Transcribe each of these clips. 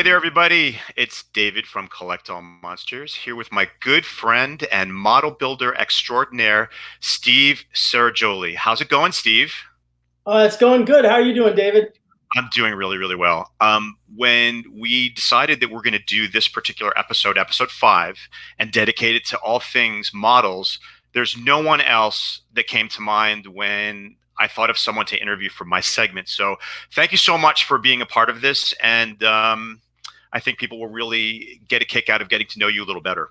there, everybody. It's David from Collect All Monsters here with my good friend and model builder extraordinaire, Steve Ceragioli. How's it going, Steve? It's going good. How are you doing, David? I'm doing really, really well. When we decided that we're going to do this particular episode, episode 5, and dedicate it to all things models, there's no one else that came to mind when I thought of someone to interview for my segment. So thank you so much for being a part of this. And I think people will really get a kick out of getting to know you a little better.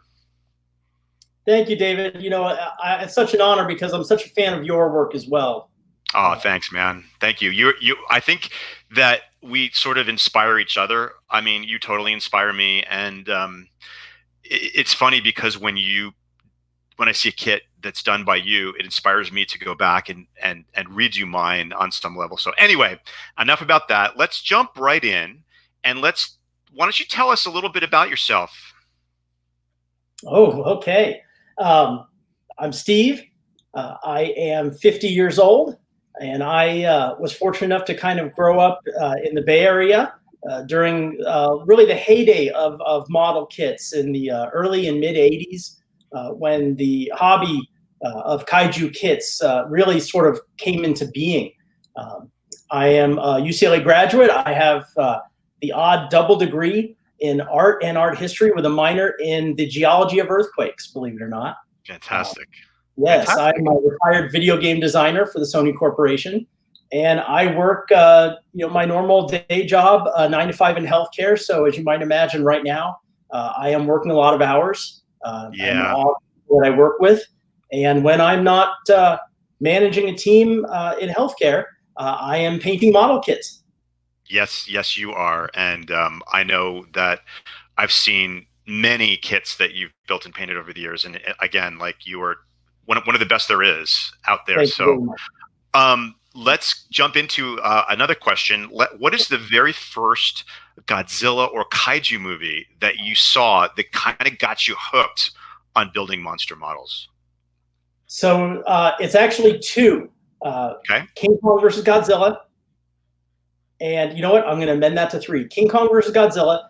Thank you, David. It's such an honor because I'm such a fan of your work as well. Oh, thanks, man. Thank you. I think that we sort of inspire each other. I mean, you totally inspire me. And it's funny because when I see a kit that's done by you, it inspires me to go back and redo mine on some level. So anyway, enough about that. Let's jump right in and why don't you tell us a little bit about yourself? Oh, okay. I'm Steve. I am 50 years old, and I was fortunate enough to kind of grow up in the Bay Area during really the heyday of model kits in the early and mid 80s. When the hobby of kaiju kits really sort of came into being. I am a UCLA graduate. I have the odd double degree in art and art history with a minor in the geology of earthquakes, believe it or not. Fantastic. Yes, Fantastic. I'm a retired video game designer for the Sony Corporation. And I work, my normal day job, 9 to 5 in healthcare. So as you might imagine right now, I am working a lot of hours. Yeah. What I work with, and when I'm not managing a team in healthcare, I am painting model kits. Yes, you are, and I know that I've seen many kits that you've built and painted over the years, and again, like you are one of the best there is out there. So, let's jump into another question. What is the very first Godzilla or kaiju movie that you saw that kind of got you hooked on building monster models? So it's actually two. Okay. King Kong versus Godzilla. And you know what? I'm going to amend that to 3. King Kong versus Godzilla,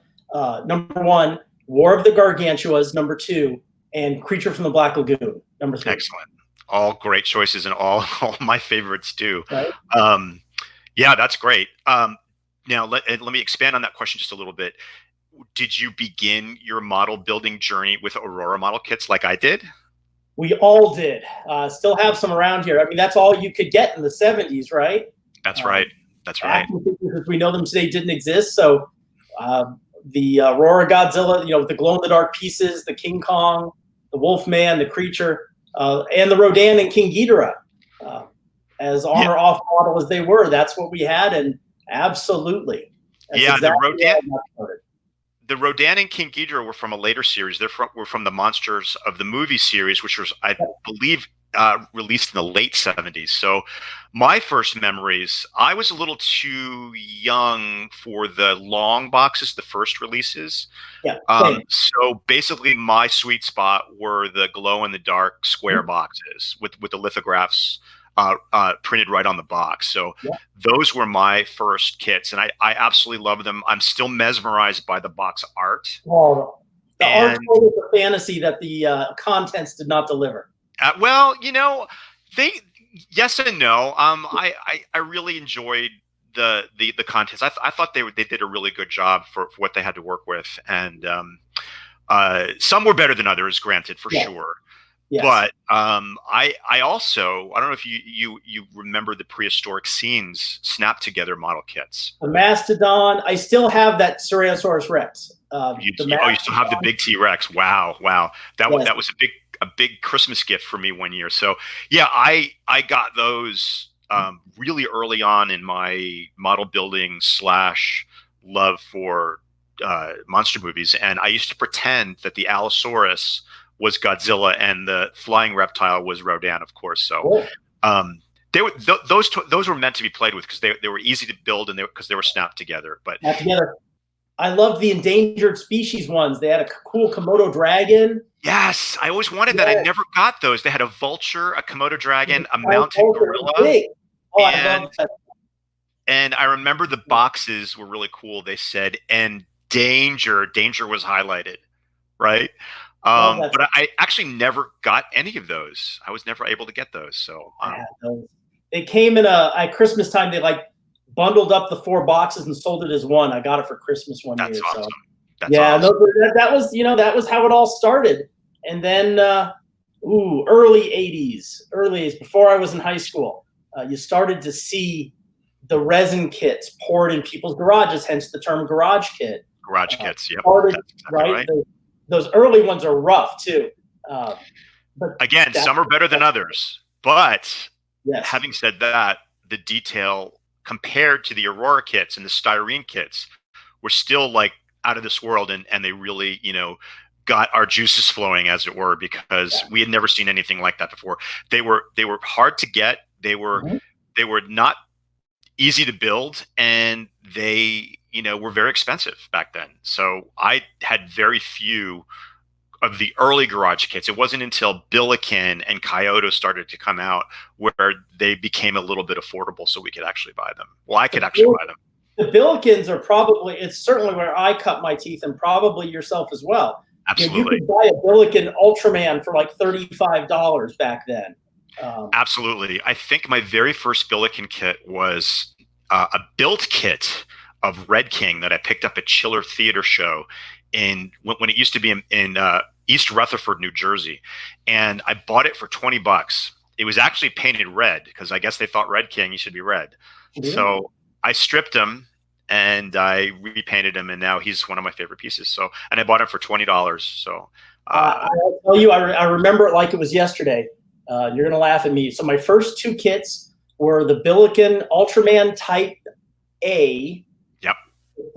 number 1. War of the Gargantuas, number 2. And Creature from the Black Lagoon, number 3. Excellent. All great choices and all my favorites too. Right? Yeah, that's great. Now, let me expand on that question just a little bit. Did you begin your model building journey with Aurora model kits like I did? We all did. Still have some around here. I mean, that's all you could get in the 70s, right? That's right. That's right. As we know them today didn't exist. So the Aurora Godzilla, with the glow-in-the-dark pieces, the King Kong, the Wolfman, the Creature, and the Rodan and King Ghidorah, as on or off model as they were, that's what we had, and absolutely. Yeah, the Rodan and King Ghidorah were from a later series. Were from the Monsters of the Movie series, which was, I believe, released in the late 70s. So my first memories, I was a little too young for the long boxes, the first releases. Yeah. So basically my sweet spot were the glow-in-the-dark square boxes with the lithographs printed right on the box. So those were my first kits, and I absolutely love them. I'm still mesmerized by the box art. Oh, the art was a fantasy that the contents did not deliver. Well, yes and no. I really enjoyed the contents. I thought they did a really good job for what they had to work with, and some were better than others, granted, for sure. Yes. But I also, I don't know if you remember the prehistoric scenes snapped together model kits. The Mastodon. I still have that Tyrannosaurus Rex. You still have the big T-Rex. Wow. That was a big Christmas gift for me one year. So yeah, I got those really early on in my model building / love for monster movies, and I used to pretend that the Allosaurus was Godzilla and the flying reptile was Rodan, of course. So those were meant to be played with because they were easy to build and because they were snapped together. But I love the endangered species ones. They had a cool Komodo dragon. Yes, I always wanted that. I never got those. They had a vulture, a Komodo dragon, a mountain gorilla. Oh, I love that. And I remember the boxes were really cool. They said danger was highlighted, right? Oh, that's But I actually never got any of those. I was never able to get those. So I had those. They came in at Christmas time. They like bundled up the 4 boxes and sold it as one. I got it for Christmas one that's year. awesome. So That's yeah, awesome. that was that was how it all started. And then early '80s, before I was in high school, you started to see the resin kits poured in people's garages, hence the term garage kit. Garage kits. Yep. Started, That's exactly right? right. Those early ones are rough too. Uh, but Again, some are better than others. But yes, having said that, the detail compared to the Aurora kits and the styrene kits were still like out of this world, and they really, got our juices flowing, as it were, because we had never seen anything like that before. They were hard to get. They were not easy to build, and they were very expensive back then. So I had very few of the early garage kits. It wasn't until Billiken and Kyoto started to come out where they became a little bit affordable, so we could actually buy them. Well, I could actually buy them. The Billikens are probably, it's certainly where I cut my teeth, and probably yourself as well. Absolutely. You could buy a Billiken Ultraman for like $35 back then. Absolutely. I think my very first Billiken kit was a built kit of Red King that I picked up at Chiller Theater Show when it used to be in East Rutherford, New Jersey. And I bought it for $20. It was actually painted red because I guess they thought Red King, you should be red. Yeah. So I stripped him and I repainted him, and now he's one of my favorite pieces. So, and I bought him for $20. So I'll tell you, I remember it like it was yesterday. You're gonna laugh at me. So my first 2 kits were the Billiken Ultraman Type A. Yep.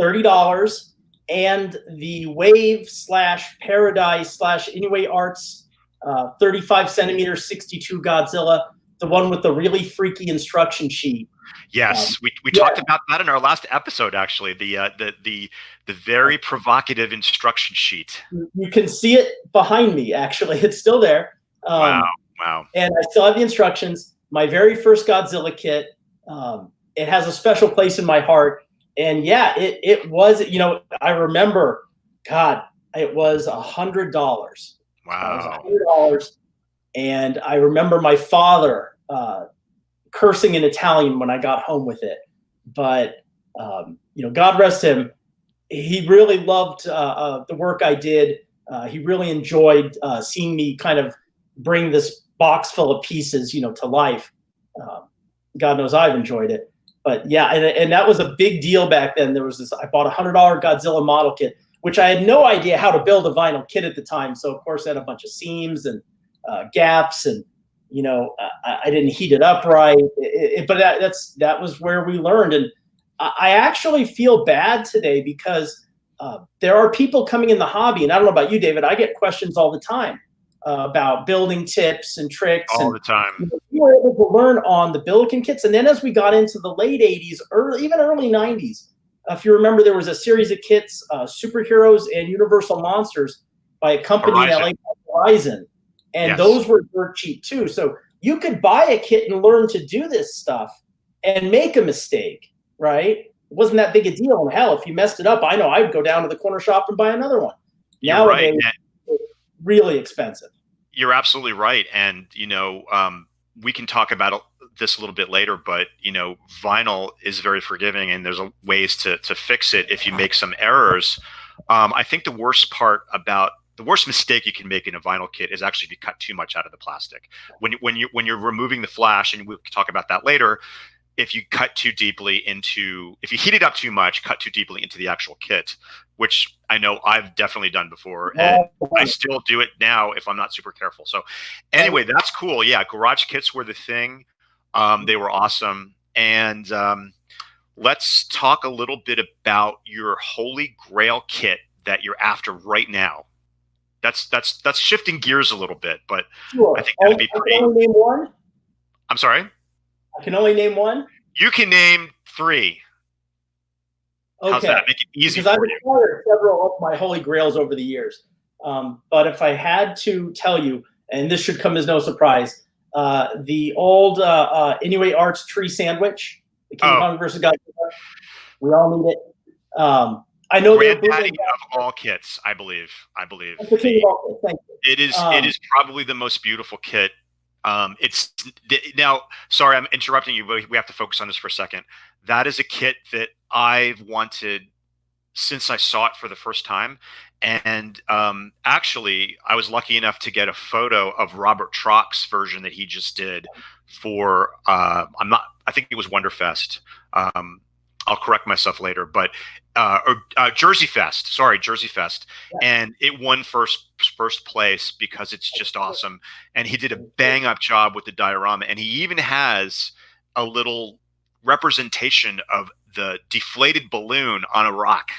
$30, and the Wave / Paradise / Inoue Arts 35 centimeter 62 Godzilla, the one with the really freaky instruction sheet. Yes, we talked about that in our last episode. Actually, the very provocative instruction sheet. You can see it behind me. Actually, it's still there. Wow! And I still have the instructions. My very first Godzilla kit. It has a special place in my heart. And yeah, it was. I remember. God, it was $100. Wow! It was $100, and I remember my father cursing in Italian when I got home with it. But God rest him. He really loved the work I did. He really enjoyed seeing me kind of bring this box full of pieces, to life. God knows I've enjoyed it. But yeah, and that was a big deal back then. There was this. I bought a $100 Godzilla model kit, which I had no idea how to build a vinyl kit at the time. So of course, I had a bunch of seams and gaps, and I didn't heat it up right. But that was where we learned. And I actually feel bad today because there are people coming in the hobby, and I don't know about you, David. I get questions all the time about building tips and tricks. All the time. We were able to learn on the Billiken kits, and then as we got into the late '80s, even early '90s, if you remember, there was a series of kits, Superheroes and Universal Monsters, by a company in LA called Horizon. And those were dirt cheap too. So you could buy a kit and learn to do this stuff and make a mistake, right? It wasn't that big a deal. And hell, if you messed it up, I know I'd go down to the corner shop and buy another one. Nowadays, it's really expensive. You're absolutely right. And, we can talk about this a little bit later, but, vinyl is very forgiving, and there's ways to fix it if you make some errors. I think the worst mistake you can make in a vinyl kit is actually if you cut too much out of the plastic. When you're removing the flash, and we'll talk about that later, if you heat it up too much, cut too deeply into the actual kit, which I know I've definitely done before, and I still do it now if I'm not super careful. So anyway, that's cool. Yeah, garage kits were the thing. They were awesome. And let's talk a little bit about your Holy Grail kit that you're after right now. That's shifting gears a little bit, but sure. I think that'd be pretty. I can only name one? I'm sorry? I can only name one? You can name 3. Okay. How's that? Make it easy because for I've you. acquired several of my Holy Grails over the years. But if I had to tell you, and this should come as no surprise, the old Inoue Arts tree sandwich, the King Kong versus Godzilla, we all need it. I know they're big. Granddaddy of all kits, I believe. That's the king of all kits. Thank you. It is probably the most beautiful kit. It's now. Sorry, I'm interrupting you, but we have to focus on this for a second. That is a kit that I've wanted since I saw it for the first time. And actually, I was lucky enough to get a photo of Robert Trock's version that he just did for I think it was Wonderfest. I'll correct myself later, but Jersey Fest. Sorry, Jersey Fest, and it won first place because it's just awesome. And he did a bang up job with the diorama, and he even has a little representation of the deflated balloon on a rock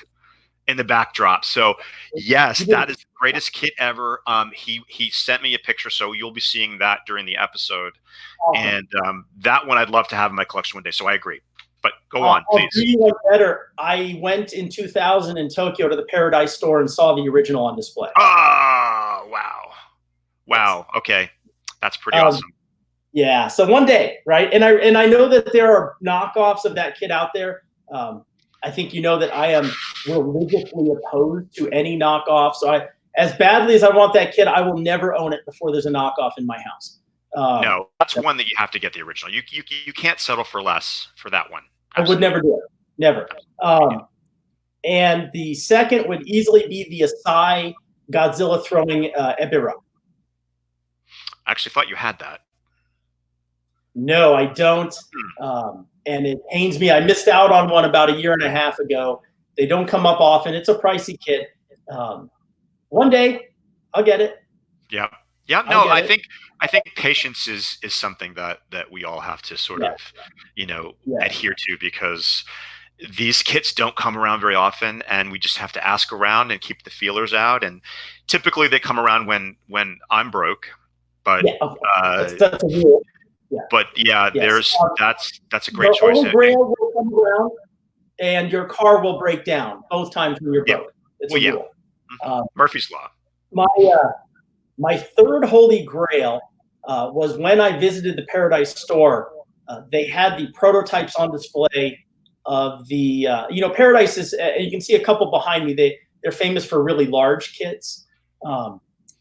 in the backdrop. So yes, that is the greatest kit ever. He sent me a picture, so you'll be seeing that during the episode. And that one I'd love to have in my collection one day. So I agree. But go on, please. I'll do you one better. I went in 2000 in Tokyo to the Paradise store and saw the original on display. Oh, wow. Wow. Okay. That's pretty awesome. Yeah. So one day, right? And I know that there are knockoffs of that kit out there. I think you know that I am religiously opposed to any knockoff. So as badly as I want that kit, I will never own it before there's a knockoff in my house. No, that's one that you have to get the original. You can't settle for less for that one. Absolutely. I would never do it. Never. And the second would easily be the Asai Godzilla throwing Ebirah. I actually thought you had that. No, I don't. And it pains me. I missed out on one about 1.5 years ago. They don't come up often. It's a pricey kit. One day, I'll get it. Yeah. Yeah. No, I think patience is something that we all have to sort of, adhere to, because these kits don't come around very often, and we just have to ask around and keep the feelers out. And typically they come around when I'm broke, but that's a rule. Yeah. But that's a great choice. Your grail will come around, and your car will break down both times when you're broke. It's a rule. Murphy's Law. My third holy grail was when I visited the Paradise store. They had the prototypes on display of the Paradise is. You can see a couple behind me. They're famous for really large kits.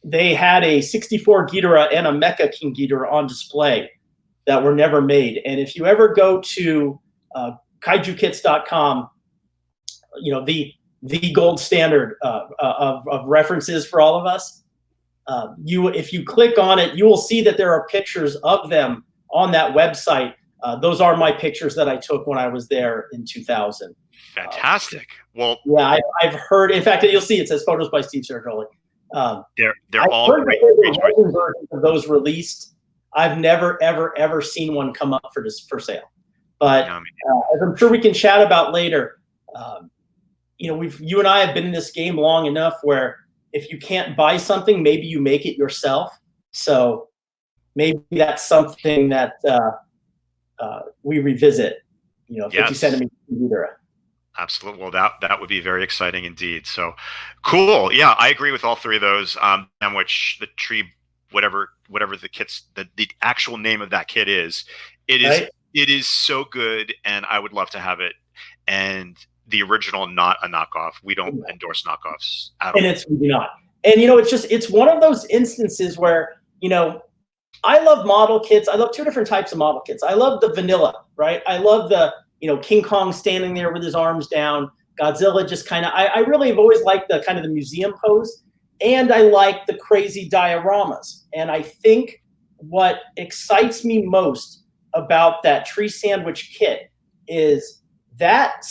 They had a 64 Ghidorah and a Mecha King Ghidorah on display that were never made. And if you ever go to kaijukits.com, the gold standard of references for all of us, if you click on it, you will see that there are pictures of them on that website. Those are my pictures that I took when I was there in 2000. Fantastic. Well, yeah, I've heard. In fact, you'll see it says photos by Steve Ceragioli. They're all great versions of those released. I've never ever seen one come up for sale. But as I'm sure we can chat about later, you and I have been in this game long enough where if you can't buy something, maybe you make it yourself. So maybe that's something that we revisit. 50 centimeter Ghidorah. Absolutely. Well, that would be very exciting indeed. So cool. Yeah, I agree with all three of those. Which the tree, whatever the kit's the actual name of that kit is, it is so good, and I would love to have it. And the original, not a knockoff. We don't endorse knockoffs at all. And it's really not. And it's one of those instances where I love model kits. I love two different types of model kits. I love the vanilla, right? I love the King Kong standing there with his arms down. Godzilla just kind of. I really have always liked the kind of the museum pose, and I like the crazy dioramas. And I think what excites me most about that tree sandwich kit is that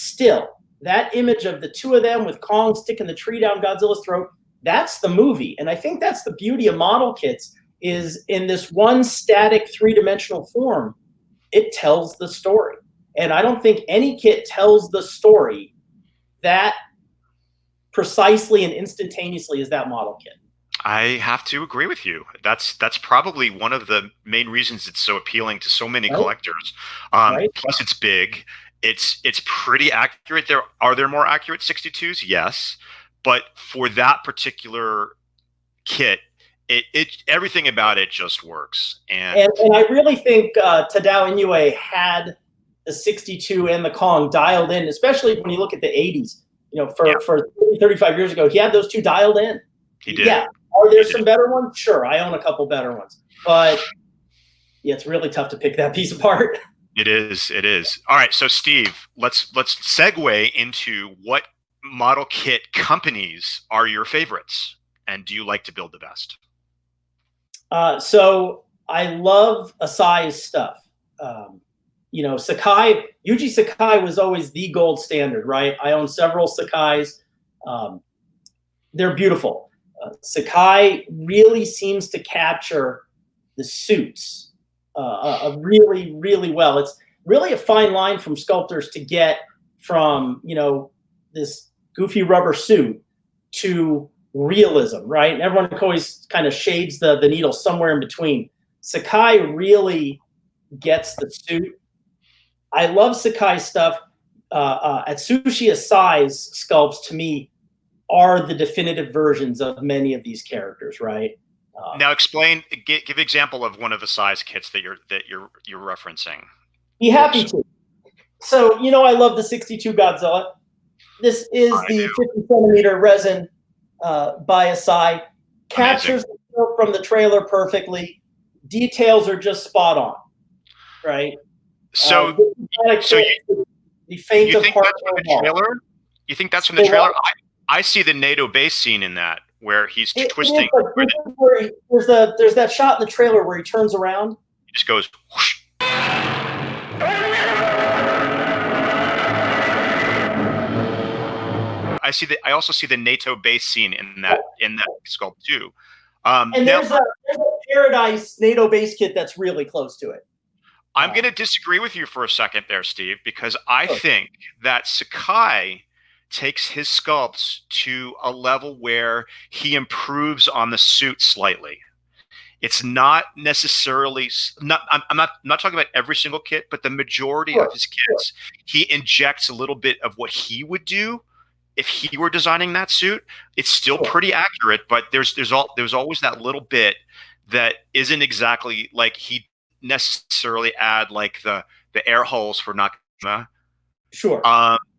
image of the two of them with Kong sticking the tree down Godzilla's throat. That's the movie, and I think that's the beauty of model kits. Is in this one static three-dimensional form, it tells the story. And I don't think any kit tells the story that precisely and instantaneously as that model kit. I have to agree with you. That's probably one of the main reasons it's so appealing to so many collectors. Plus, it's big. It's pretty accurate. Are there more accurate 62s? Yes, but for that particular kit, everything about it just works. And I really think Tadao Inoue had the 62 and the Kong dialed in, especially when you look at the 80s. for 30, 35 years ago, he had those two dialed in. He did. Yeah. Are there some better ones? Sure. I own a couple better ones, but yeah, it's really tough to pick that piece apart. It is. It is. All right. So Steve, let's segue into what model kit companies are your favorites, and do you like to build the best? So I love Asai's stuff. Sakai, Yuji Sakai was always the gold standard, right? I own several Sakais. They're beautiful. Sakai really seems to capture the suits really, really well. It's really a fine line from sculptors to get from, this goofy rubber suit to realism, right? And everyone always kind of shades the needle somewhere in between. Sakai really gets the suit. I love Sakai stuff. Atsushi Asai's sculpts, to me, are the definitive versions of many of these characters, right? Now explain, give example of one of the size kits that you're referencing. Be happy to. So, I love the 62 Godzilla. This is the 50-centimeter resin by Asai. Captures the film from the trailer perfectly. Details are just spot on, right? So, the faint you of think heart that's from the trailer? You think that's from the trailer? I see the NATO base scene in that where he's twisting. There's that shot in the trailer where he turns around. He just goes whoosh. I also see the NATO base scene in that sculpt too. And there's a Paradise NATO base kit that's really close to it. I'm going to disagree with you for a second there, Steve, because I think that Sakai takes his sculpts to a level where he improves on the suit slightly. It's not necessarily I'm not talking about every single kit, but the majority of his kits, he injects a little bit of what he would do if he were designing that suit. It's still pretty accurate, but there's always that little bit that isn't exactly like he necessarily add like the air holes for Nakama. Sure.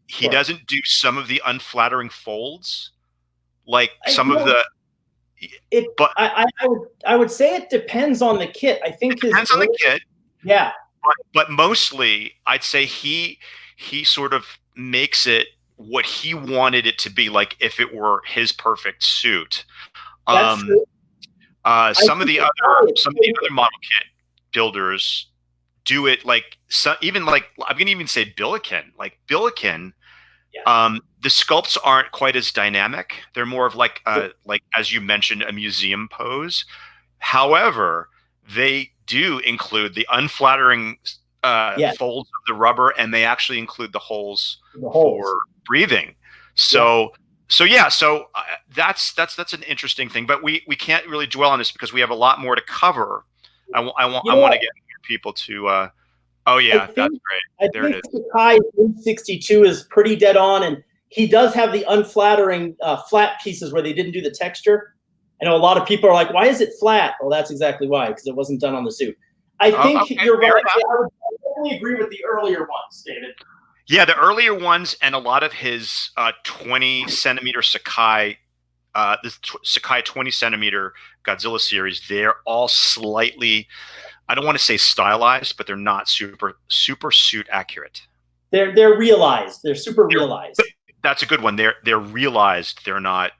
He doesn't do some of the unflattering folds, like some of the. But I would say it depends on the kit. I think it depends on the kit. Yeah. But mostly, I'd say he sort of makes it what he wanted it to be, like if it were his perfect suit. That's true. Some of the other model kit builders do it like even like I'm gonna even say Billiken. Like Billiken, the sculpts aren't quite as dynamic. They're more of like as you mentioned, a museum pose. However, they do include the unflattering folds of the rubber, and they actually include the holes for breathing. So that's an interesting thing. But we can't really dwell on this because we have a lot more to cover. I want to get people to. That's great. There it is. Sakai 62 is pretty dead on, and he does have the unflattering flat pieces where they didn't do the texture. I know a lot of people are like, "Why is it flat?" Well, that's exactly why, because it wasn't done on the suit. I think you're right. I would definitely agree with the earlier ones, David. Yeah, the earlier ones and a lot of his 20-centimeter Sakai, this Sakai 20-centimeter Godzilla series, they're all slightly, I don't want to say stylized, but they're not super suit accurate. They're realized. They're super realized. That's a good one. They're realized. They're not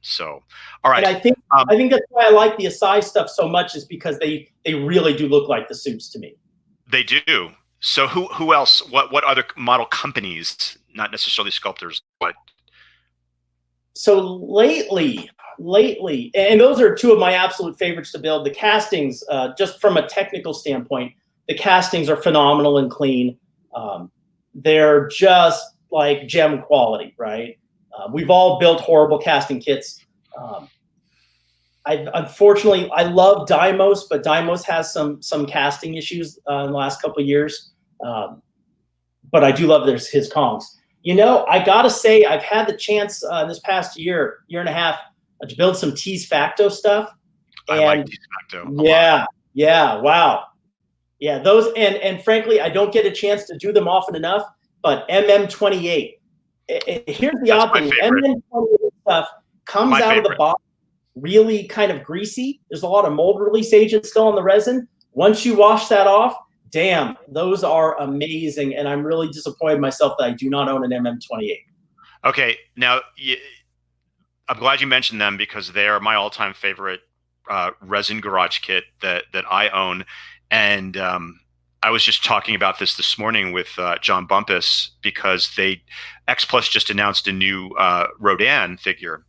so. All right. And I think that's why I like the Asai stuff so much, is because they really do look like the suits to me. They do. So who else? What other model companies? Not necessarily sculptors, but so lately, and those are two of my absolute favorites to build. The castings, just from a technical standpoint, the castings are phenomenal and clean. They're just like gem quality, right? We've all built horrible casting kits. Unfortunately, I love Deimos, but Deimos has some casting issues in the last couple of years. But I do love his Kongs. I gotta say, I've had the chance this past year and a half, to build some Tease Facto stuff. I like Tease Facto. Yeah, wow. Yeah, those and frankly, I don't get a chance to do them often enough. But MM28, Here's the That's odd my thing. favorite. MM28 stuff comes My out of the favorite. box really kind of greasy. There's a lot of mold release agent still on the resin. Once you wash that off, damn, those are amazing. And I'm really disappointed myself that I do not own an MM28. Okay, now I'm glad you mentioned them because they are my all-time favorite resin garage kit that I own. And I was just talking about this morning with John Bumpus because X Plus just announced a new Rodan figure,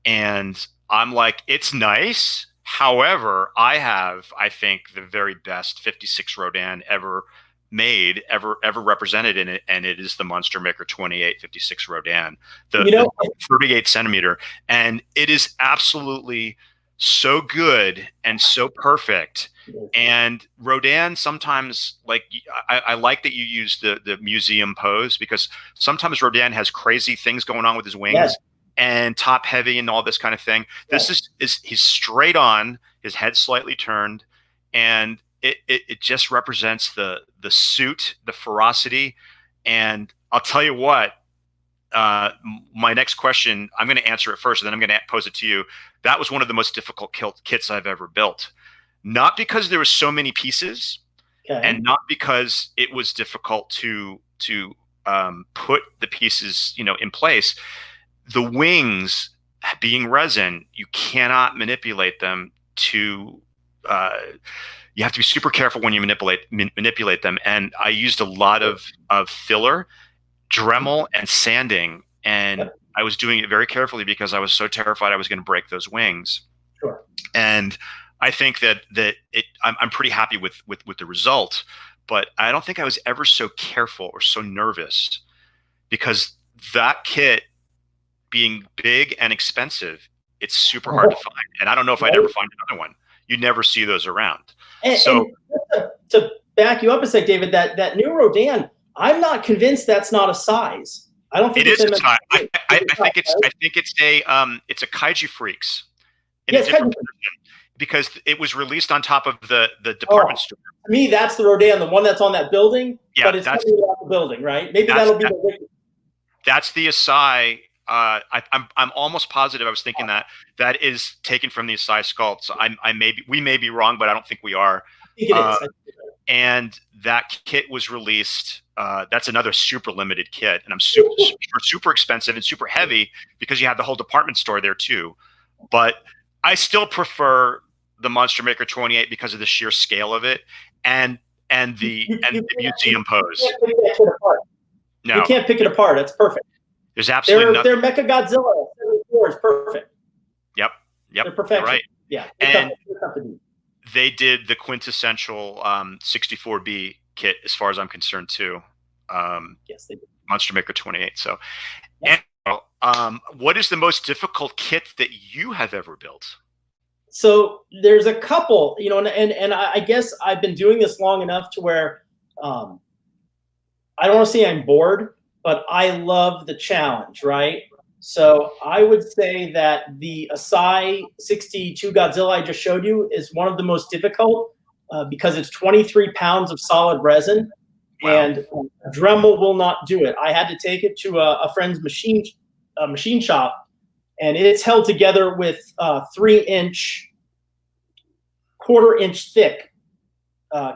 and I'm like, it's nice. However, I think, the very best 56 Rodan ever made, ever represented in it, and it is the Monster Maker 28 56 Rodan, the 38 centimeter, and it is absolutely so good and so perfect. And Rodan sometimes, like, I like that you use the museum pose, because sometimes Rodan has crazy things going on with his wings. Yes. And top heavy and all this kind of thing. This is he's straight on, his head slightly turned, and it just represents the suit, the ferocity. And I'll tell you what, my next question, I'm going to answer it first, and then I'm going to pose it to you. That was one of the most difficult kits I've ever built. Not because there were so many pieces, and not because it was difficult to put the pieces, in place. The wings, being resin, you cannot manipulate them to. You have to be super careful when you manipulate them. And I used a lot of filler, Dremel, and sanding, and I was doing it very carefully because I was so terrified I was going to break those wings. Sure. And I think that I'm pretty happy with the result, but I don't think I was ever so careful or so nervous, because that kit, being big and expensive, it's super hard to find. And I don't know if I'd ever find another one. You never see those around. And to back you up a sec, David, that new Rodan, I'm not convinced that's not a size. I don't think it is a size. I think it's a Kaiju Freaks in a different position, because it was released on top of the department store. To me, that's the Rodan, the one that's on that building. Yeah, but it's coming off the building, right? Maybe that'll be the Wicked. That's the Asai. I'm almost positive. I was thinking that is taken from the Asai sculpt. So we may be wrong, but I don't think we are. I think it is. And that kit was released. That's another super limited kit, and I'm super expensive and super heavy because you have the whole department store there too. But I still prefer the Monster Maker 28 because of the sheer scale of it and the museum pose. No, you can't pick it apart. That's perfect. There's absolutely nothing. Their Mecha Godzilla 74 is perfect. Yep. They're perfection. Right. Yeah. And they did the quintessential 64B kit, as far as I'm concerned, too. Yes, they did. Monster Maker 28. So, what is the most difficult kit that you have ever built? So there's a couple, and I guess I've been doing this long enough to where I don't want to say I'm bored, but I love the challenge, right? So I would say that the Asai 62 Godzilla I just showed you is one of the most difficult because it's 23 pounds of solid resin. Wow. And Dremel will not do it. I had to take it to a friend's machine shop, and it's held together with 3-inch, quarter-inch thick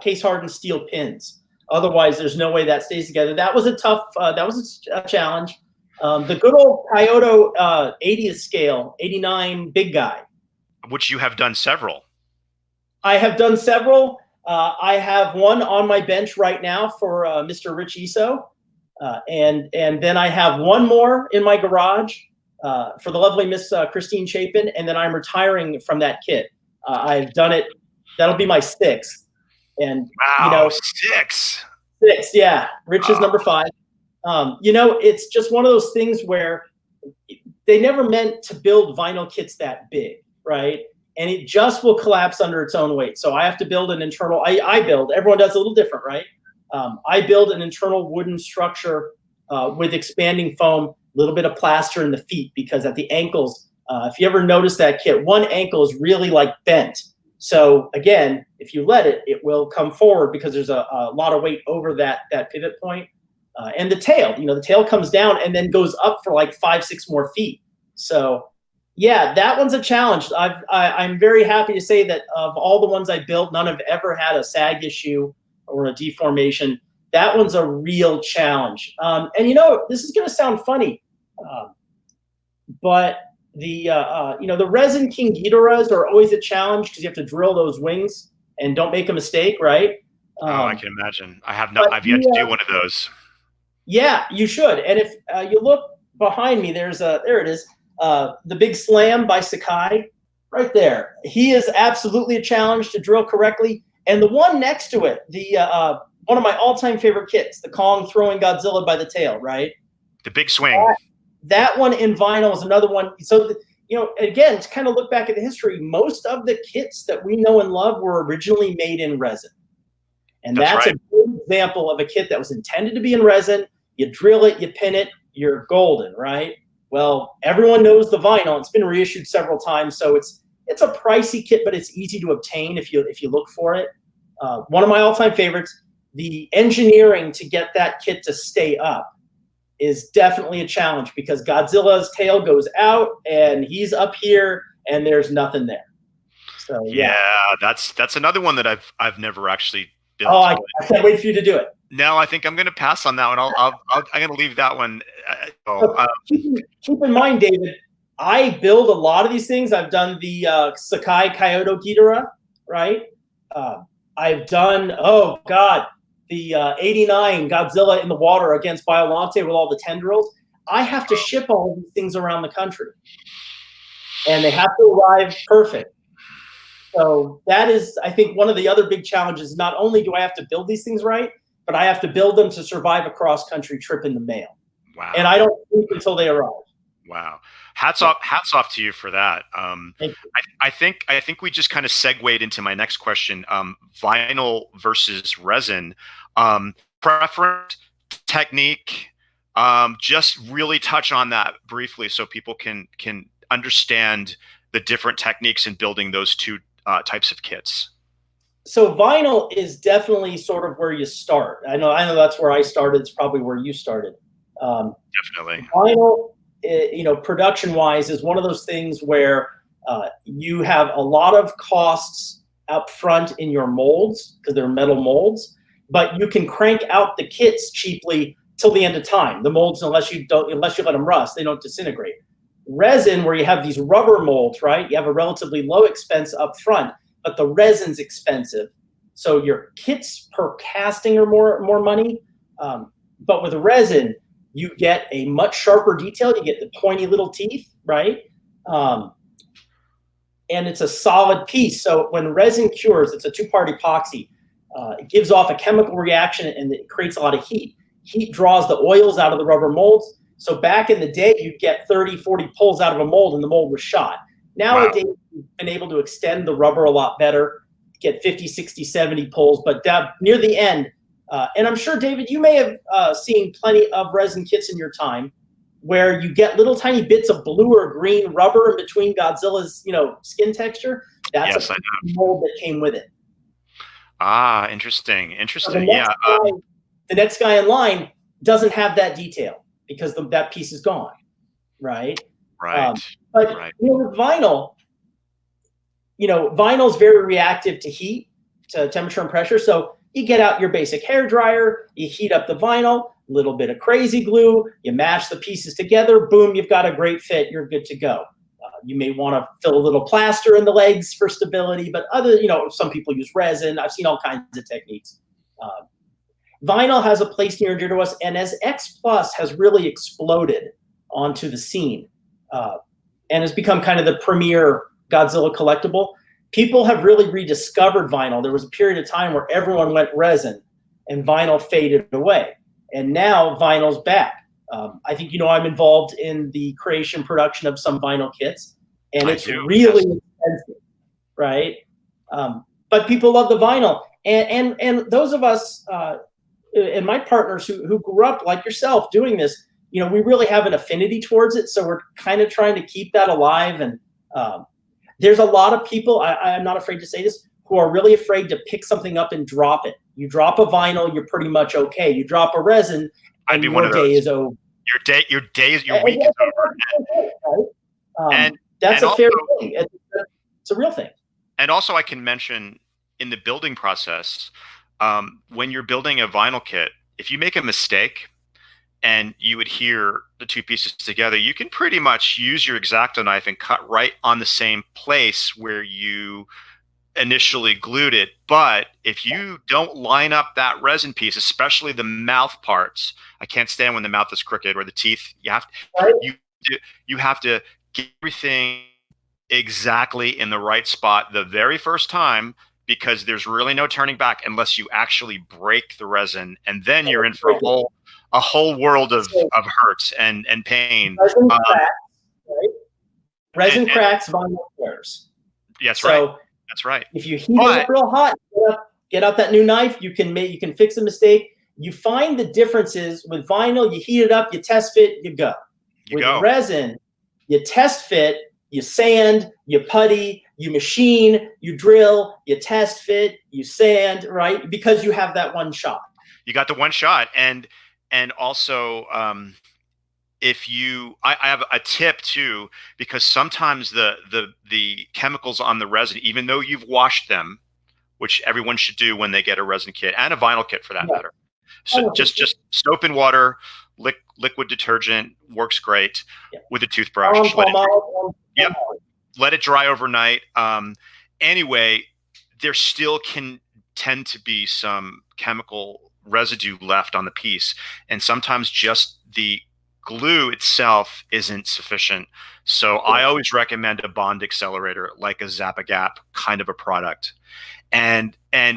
case-hardened steel pins. Otherwise, there's no way that stays together. That was a tough. That was a challenge. The good old Kyoto 80th scale, 89 big guy. Which you have done several. I have done several. I have one on my bench right now for Mr. Rich Iso. And then I have one more in my garage for the lovely Miss Christine Chapin. And then I'm retiring from that kit. I've done it. That'll be my 6th. And wow, 6. 6, yeah. Rich is number 5. It's just one of those things where they never meant to build vinyl kits that big, right? And it just will collapse under its own weight. So I have to build an internal. I build. Everyone does a little different, right? I build an internal wooden structure with expanding foam, a little bit of plaster in the feet, because at the ankles, if you ever notice that kit, one ankle is really like bent. So again, if you let it, it will come forward because there's a lot of weight over that pivot point. And the tail, the tail comes down and then goes up for like 5-6 more feet. So yeah, that one's a challenge. I'm very happy to say that of all the ones I built, none have ever had a sag issue or a deformation. That one's a real challenge. And this is going to sound funny, but the resin King Ghidorahs are always a challenge because you have to drill those wings and don't make a mistake, right? I can imagine. I've yet to do one of those. Yeah, you should. And if you look behind me, there it is. The Big Slam by Sakai, right there. He is absolutely a challenge to drill correctly. And the one next to it, one of my all-time favorite kits, the Kong throwing Godzilla by the tail, right? The Big Swing. That one in vinyl is another one. So, again, to kind of look back at the history, most of the kits that we know and love were originally made in resin. And that's right. A good example of a kit that was intended to be in resin. You drill it, you pin it, you're golden, right? Well, everyone knows the vinyl. It's been reissued several times, so it's a pricey kit, but it's easy to obtain if you look for it. One of my all-time favorites. The engineering to get that kit to stay up is definitely a challenge because Godzilla's tail goes out and he's up here and there's nothing there. So yeah, that's another one that I've never actually built. Oh, I can't wait for you to do it. No, I think I'm going to pass on that one. I'm going to leave that one. Keep in mind, David, I build a lot of these things. I've done the Sakai Kyoto Ghidorah, right? I've done, the 89 Godzilla in the water against Biollante with all the tendrils. I have to ship all these things around the country. And they have to arrive perfect. So that is, I think, one of the other big challenges. Not only do I have to build these things right, but I have to build them to survive a cross-country trip in the mail. Wow. And I don't sleep until they arrive. Wow. Hats off to you for that. I think we just kind of segued into my next question. Vinyl versus resin. Preference, technique. Just really touch on that briefly so people can understand the different techniques in building those two types of kits. So vinyl is definitely sort of where you start. I know that's where I started. It's probably where you started. Definitely. Vinyl, production-wise, is one of those things where you have a lot of costs up front in your molds because they're metal molds, but you can crank out the kits cheaply till the end of time. The molds, unless you let them rust, they don't disintegrate. Resin, where you have these rubber molds, right? You have a relatively low expense up front, but the resin's expensive. So your kits per casting are more money. But with resin, you get a much sharper detail. You get the pointy little teeth, right? And it's a solid piece. So when resin cures, it's a two-part epoxy. It gives off a chemical reaction and it creates a lot of heat. Heat draws the oils out of the rubber molds. So back in the day, you'd get 30, 40 pulls out of a mold and the mold was shot. Nowadays, we've been able to extend the rubber a lot better, get 50, 60, 70 pulls, but near the end, and I'm sure, David, you may have seen plenty of resin kits in your time where you get little tiny bits of blue or green rubber in between Godzilla's, skin texture. That's a mold that came with it. Ah, interesting. So the next guy in line doesn't have that detail because that piece is gone, right? Right. But with vinyl, vinyl is very reactive to heat, to temperature and pressure. So you get out your basic hair dryer, you heat up the vinyl, a little bit of crazy glue, you mash the pieces together, boom, you've got a great fit, you're good to go. You may want to fill a little plaster in the legs for stability, but some people use resin. I've seen all kinds of techniques. Vinyl has a place near and dear to us, and as X Plus has really exploded onto the scene and has become kind of the premier Godzilla collectible, people have really rediscovered vinyl. There was a period of time where everyone went resin and vinyl faded away. And now vinyl's back. I think I'm involved in the creation production of some vinyl kits, and it's really expensive, right? But people love the vinyl. And those of us and my partners who grew up like yourself doing this, we really have an affinity towards it. So we're kind of trying to keep that alive. And there's a lot of people, I'm not afraid to say this, who are really afraid to pick something up and drop it. You drop a vinyl, you're pretty much okay. You drop a resin, I'd and be one your of day those. is over. Your week is over. And That's and a also fair thing. It's a real thing. and also I can mention in the building process, when you're building a vinyl kit, if you make a mistake and you adhere the two pieces together, you can pretty much use your X-Acto knife and cut right on the same place where you initially glued it. But if you don't line up that resin piece, especially the mouth parts, I can't stand when the mouth is crooked or the teeth. Right? You you have to get everything exactly in the right spot the very first time, because there's really no turning back unless you actually break the resin, and then you're in for a whole world So of hurts and pain. resin Um, cracks, right? Resin and cracks, vinyl flares. that's right. So That's right. if you heat it But up real hot, get out that new knife. You can fix a mistake. You find the differences with vinyl. You heat it up, you test fit, you go. you With go. resin, you test fit, you sand, you putty, you machine, you drill, you test fit, you sand, right? Because you have that one shot. You got the one shot, and also if you, I have a tip too, because sometimes the chemicals on the resin, even though you've washed them, which everyone should do when they get a resin kit and a vinyl kit for that Yeah. matter. So just soap and water, liquid detergent works great Yeah. with a toothbrush. Yep, Palm let it dry overnight. Anyway, there still can tend to be some chemical residue left on the piece, and sometimes just the glue itself isn't sufficient. So I always recommend a bond accelerator like a Zap-A-Gap kind of a product. And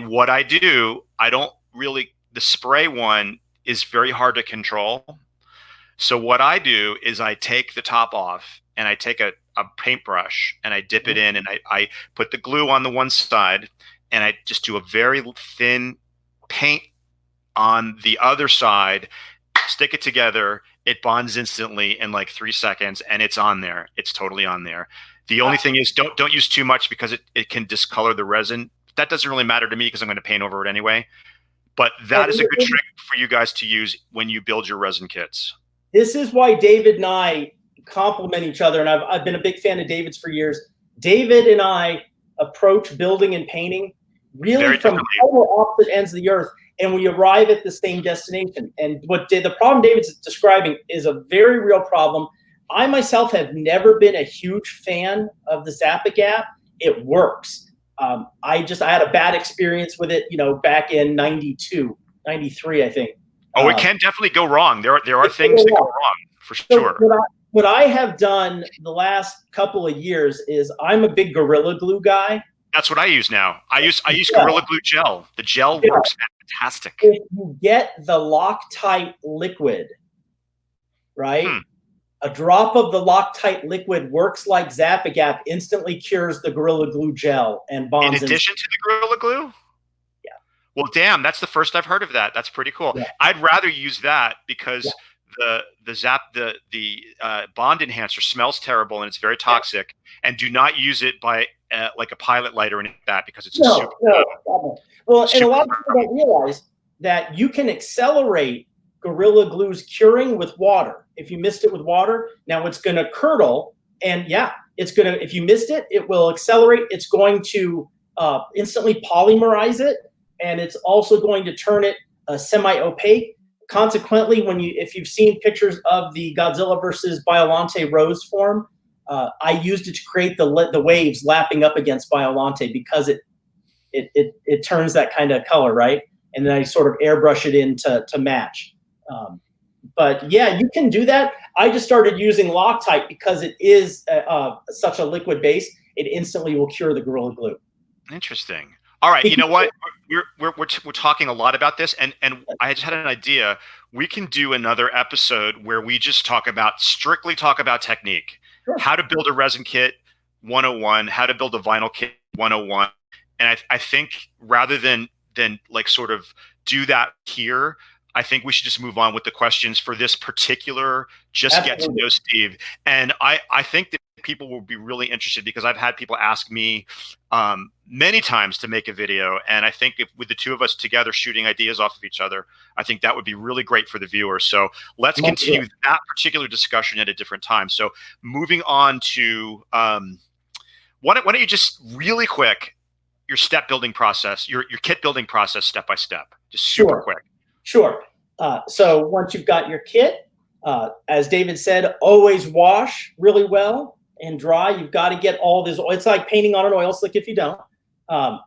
what I do, I don't really, the spray one is very hard to control. So what I do is I take the top off and I take a paintbrush and I dip it in, and I put the glue on the one side, and I just do a very thin paint on the other side, stick it together. It bonds instantly in like 3 seconds, and it's on there. It's totally on there. The only thing is don't use too much, because it can discolor the resin. That doesn't really matter to me because I'm going to paint over it anyway. But that is a good trick for you guys to use when you build your resin kits. This is why David and I complement each other, and I've been a big fan of David's for years. David and I approach building and painting really from total opposite ends of the earth, and we arrive at the same destination. And the problem David's describing is a very real problem. I myself have never been a huge fan of the Zap-A-Gap. It works. I had a bad experience with it, back in 92, 93, I think. Oh, it can definitely go wrong. There are things that go wrong for sure. So what I have done the last couple of years is I'm a big Gorilla Glue guy. That's what I use now. I use Gorilla Glue gel. The gel works fantastic. If you get the Loctite liquid, right? A drop of the Loctite liquid works like Zap-A-Gap, instantly cures the Gorilla Glue gel and bonds. In addition to the Gorilla Glue? Yeah. Well, damn, that's the first I've heard of that. That's pretty cool. Yeah. I'd rather use that because the bond enhancer smells terrible and it's very toxic. Yeah. And do not use it by like a pilot light or anything like that, because it's no. Well, and a lot of people don't realize that you can accelerate Gorilla Glue's curing with water. If you missed it with water, now it's going to curdle, and if you missed it, it will accelerate. It's going to instantly polymerize it, and it's also going to turn it semi-opaque. Consequently, if you've seen pictures of the Godzilla versus Biollante rose form, I used it to create the waves lapping up against Biollante, because it turns that kind of color, right? And then I sort of airbrush it in to match. But yeah, you can do that. I just started using Loctite because it is such a liquid base. It instantly will cure the Gorilla Glue. Interesting. All right, you know what? We're talking a lot about this, and I just had an idea. We can do another episode where we just strictly talk about technique. Sure. How to build a resin kit 101, how to build a vinyl kit 101. And I think rather than like sort of do that here, I think we should just move on with the questions for this particular Get to Know Steve. And I think that people will be really interested, because I've had people ask me many times to make a video, and I think if with the two of us together shooting ideas off of each other, I think that would be really great for the viewer. So let's continue that particular discussion at a different time. So moving on to why don't you just really quick, your step building process, your kit building process, step by step, just super quick. Sure. So once you've got your kit, as David said, always wash really well and dry. You've got to get all this oil. It's like painting on an oil slick if you don't.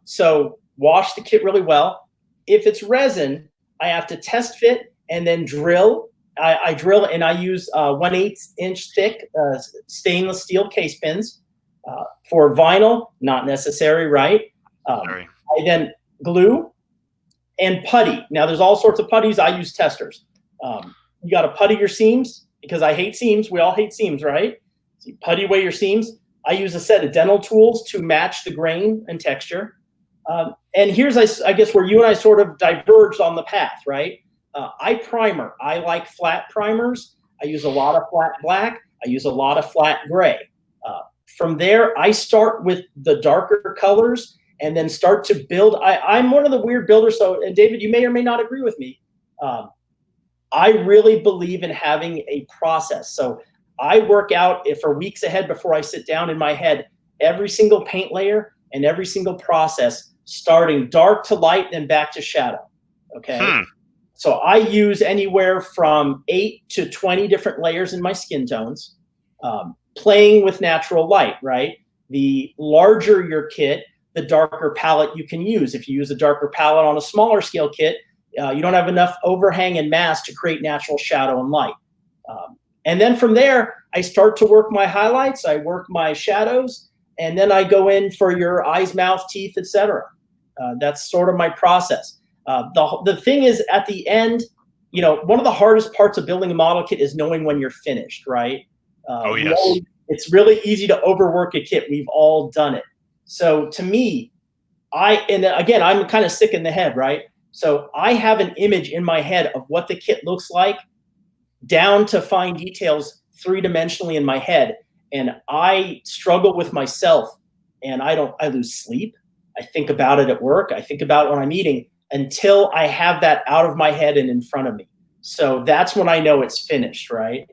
So wash the kit really well. If it's resin, I have to test fit and then drill. I drill, and I use 1/8 inch thick stainless steel case pins. For vinyl, not necessary, right? I then glue and putty. Now, there's all sorts of putties. I use testers. You got to putty your seams, because I hate seams. We all hate seams, right? So you putty away your seams. I use a set of dental tools to match the grain and texture. And here's, I guess, where you and I sort of diverged on the path, right? I primer. I like flat primers. I use a lot of flat black. I use a lot of flat gray. From there, I start with the darker colors and then start to build. I'm one of the weird builders. So, and David, you may or may not agree with me. I really believe in having a process. So I work out for weeks ahead before I sit down in my head, every single paint layer and every single process, starting dark to light, then back to shadow. Okay. So I use anywhere from 8 to 20 different layers in my skin tones, playing with natural light, right? The larger your kit, the darker palette you can use. If you use a darker palette on a smaller scale kit, you don't have enough overhang and mass to create natural shadow and light. And then from there, I start to work my highlights, I work my shadows, and then I go in for your eyes, mouth, teeth, etc. That's sort of my process. The thing is, at the end, you know, one of the hardest parts of building a model kit is knowing when you're finished, right? Oh, yes. It's really easy to overwork a kit. We've all done it. So to me, and again, I'm kind of sick in the head, right? So I have an image in my head of what the kit looks like, down to fine details, 3-dimensionally in my head. And I struggle with myself, and I lose sleep. I think about it at work. I think about it when I'm eating, until I have that out of my head and in front of me. So that's when I know it's finished, right?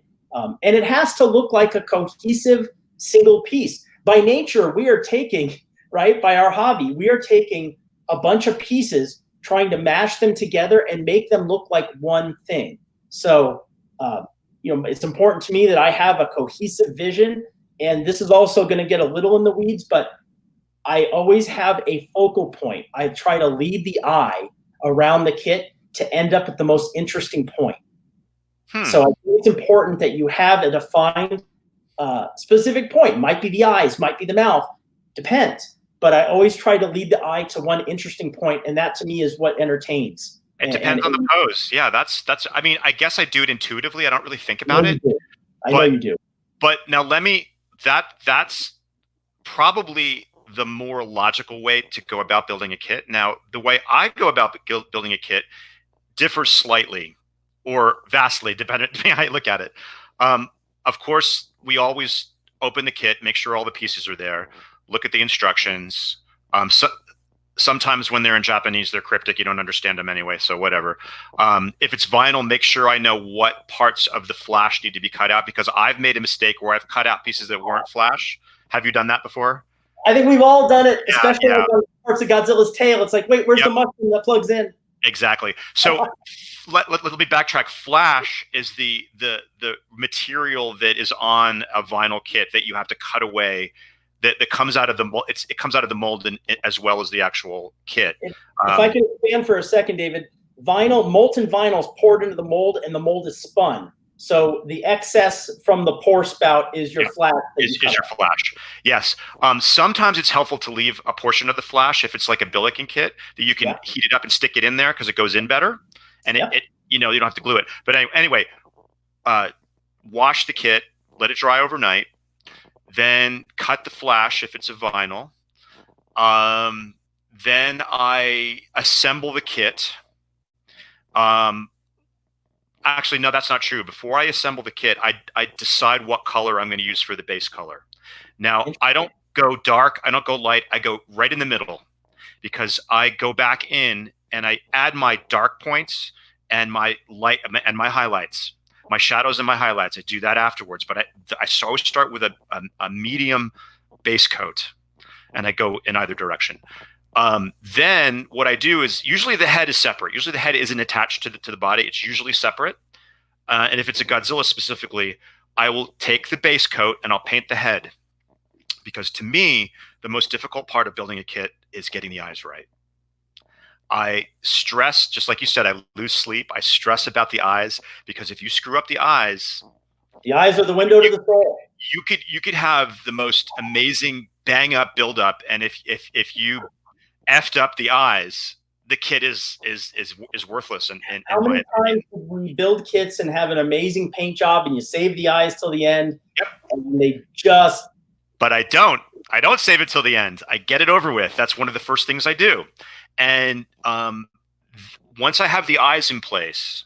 And it has to look like a cohesive single piece. By nature, we are taking, right, by our hobby, we are taking a bunch of pieces, trying to mash them together and make them look like one thing. So, you know, it's important to me that I have a cohesive vision. And this is also going to get a little in the weeds, but I always have a focal point. I try to lead the eye around the kit to end up at the most interesting point. So I think it's important that you have a defined specific point. Might be the eyes, might be the mouth, depends. But I always try to lead the eye to one interesting point, and that to me is what entertains. It depends on the pose. Yeah, that's. I mean, I guess I do it intuitively. I don't really think about it. I know you do. But now that's probably the more logical way to go about building a kit. Now, the way I go about building a kit differs slightly or vastly, depending on how you look at it. Of course, we always open the kit, make sure all the pieces are there, look at the instructions. Sometimes when they're in Japanese, they're cryptic. You don't understand them anyway, so whatever. If it's vinyl, make sure I know what parts of the flash need to be cut out, because I've made a mistake where I've cut out pieces that weren't flash. Have you done that before? I think we've all done it, especially with parts of Godzilla's tail. It's like, wait, where's the mushroom that plugs in? Exactly. So let me backtrack. Flash is the material that is on a vinyl kit that you have to cut away. That comes out of the mold. It comes out of the mold as well as the actual kit. If I can expand for a second, David, molten vinyl is poured into the mold, and the mold is spun. So the excess from the pour spout is your flash. Is your flash. Yes. Sometimes it's helpful to leave a portion of the flash if it's like a Billiken kit, that you can heat it up and stick it in there, because it goes in better, and it you know, you don't have to glue it. But anyway, wash the kit, let it dry overnight, then cut the flash if it's a vinyl. Then I assemble the kit. Actually, no, that's not true. Before I assemble the kit, I decide what color I'm going to use for the base color. Now, I don't go dark, I don't go light, I go right in the middle because I go back in and I add my dark points and my light and my highlights, my shadows and my highlights. I do that afterwards, but I always start with a medium base coat and I go in either direction. Then what I do is usually the head is separate. Usually the head isn't attached to the body. It's usually separate. And if it's a Godzilla specifically, I will take the base coat and I'll paint the head. Because to me, the most difficult part of building a kit is getting the eyes right. I stress, just like you said, I lose sleep. I stress about the eyes because if you screw up the eyes are the window to the soul. You could have the most amazing bang up build up, and if you effed up the eyes, the kit is worthless. And how many times did we build kits and have an amazing paint job, and you save the eyes till the end? Yep. And they just. But I don't save it till the end. I get it over with. That's one of the first things I do. And once I have the eyes in place,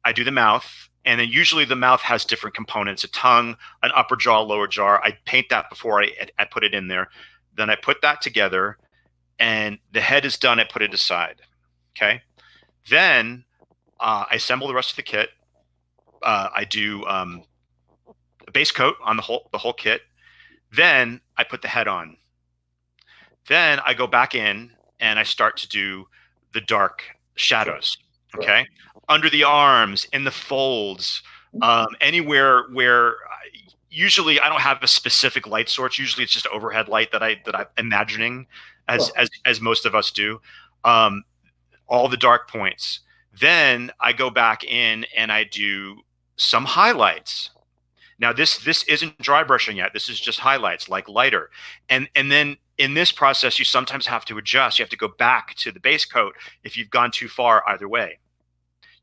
I do the mouth. And then usually the mouth has different components, a tongue, an upper jaw, lower jaw. I paint that before I put it in there. Then I put that together and the head is done. I put it aside. Okay. Then I assemble the rest of the kit. I do a base coat on the whole kit. Then I put the head on. Then I go back in and I start to do the dark shadows. Okay. Under the arms, in the folds, anywhere where usually I don't have a specific light source. Usually it's just overhead light that I'm imagining as most of us do. All the dark points. Then I go back in and I do some highlights. Now this isn't dry brushing yet. This is just highlights, like lighter. And then in this process, you sometimes have to adjust. You have to go back to the base coat if you've gone too far either way.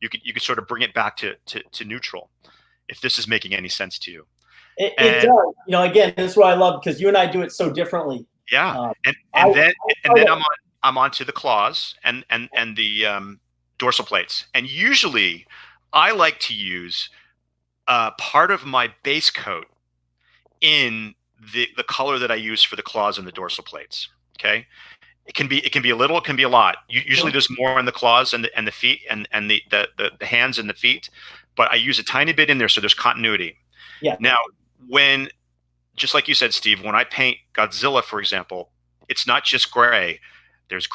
You could sort of bring it back to neutral, if this is making any sense to you. It does. You know, again, this is what I love because you and I do it so differently. Yeah, and then I'm on to the claws and the dorsal plates. And usually, I like to use part of my base coat in the color that I use for the claws and the dorsal plates. Okay. It can be a little, it can be a lot. Usually there's more on the claws and the feet and the hands and the feet, but I use a tiny bit in there so there's continuity. Yeah. Now, just like you said, Steve, when I paint Godzilla, for example, it's not just gray. There's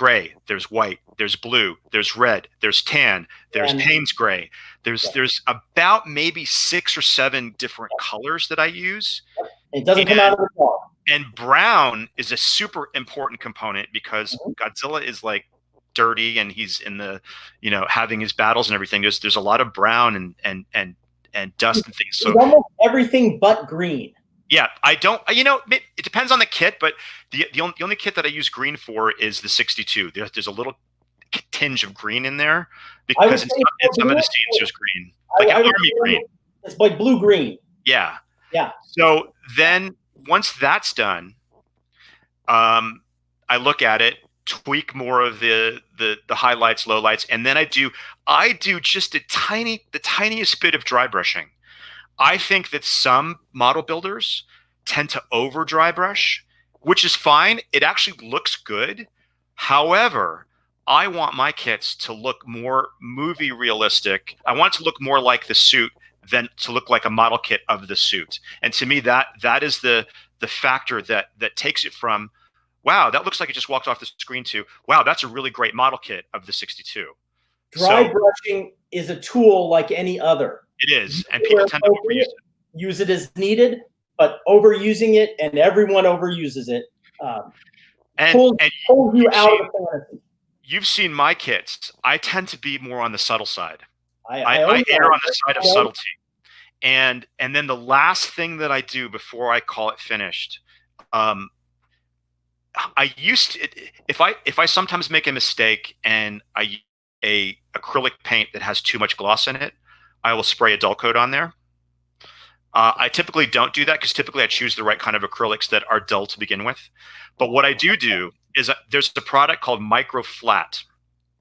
white, there's blue, there's red, there's tan, there's Payne's gray. There's about maybe 6 or 7 different colors that I use. It doesn't come out of the car. And brown is a super important component because Godzilla is like dirty and he's in the, having his battles and everything. There's a lot of brown and dust and things. So almost everything but green. Yeah, I don't. It depends on the kit, but the only kit that I use green for is the 62. There's a little tinge of green in there because in some of the scenes there's green, like an army green. It's like blue green. Yeah. Yeah. So then once that's done, I look at it, tweak more of the highlights, lowlights, and then I do just the tiniest bit of dry brushing. I think that some model builders tend to over dry brush, which is fine. It actually looks good. However, I want my kits to look more movie realistic. I want it to look more like the suit than to look like a model kit of the suit. And to me, that is the factor that takes it from, wow, that looks like it just walked off the screen, to, wow, that's a really great model kit of the 62. Dry brushing is a tool like any other. It is, and people tend to overuse it. Use it as needed, but overusing it, and everyone overuses it, pulls you out of the fantasy. You've seen my kits. I tend to be more on the subtle side. I err on the side of subtlety. And then the last thing that I do before I call it finished, I used to, if I sometimes make a mistake and I use a acrylic paint that has too much gloss in it, I will spray a dull coat on there. I typically don't do that because typically I choose the right kind of acrylics that are dull to begin with. But what I do is there's a product called Micro Flat.